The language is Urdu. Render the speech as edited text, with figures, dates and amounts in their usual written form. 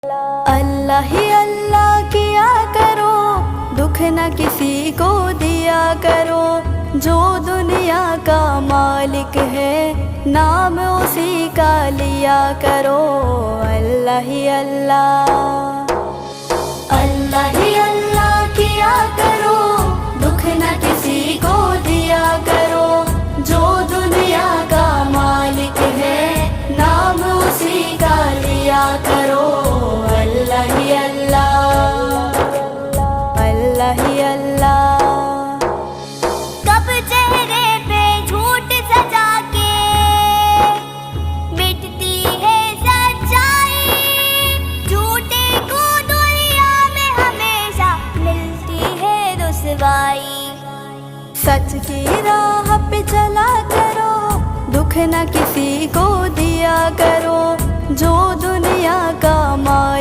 اللہ ہی اللہ کیا کرو، دکھ نہ کسی کو دیا کرو، جو دنیا کا مالک ہے نام اسی کا لیا کرو۔ اللہ ہی اللہ، اللہ ہی اللہ کیا کرو، دکھ نہ کسی کو دیا کرو، جو دنیا کا مالک ہے نام اسی کا لیا کرو۔ اللہ ہی اللہ، اللہ ہی اللہ۔ کب چہرے پہ جھوٹ سجا کے مٹتی ہے سچائی، جھوٹے کو دنیا میں ہمیشہ ملتی ہے رسوائی۔ سچ کی راہ پہ چلا کرو، دکھ نہ کسی کو دیا کرو، جو دنیا کا مالک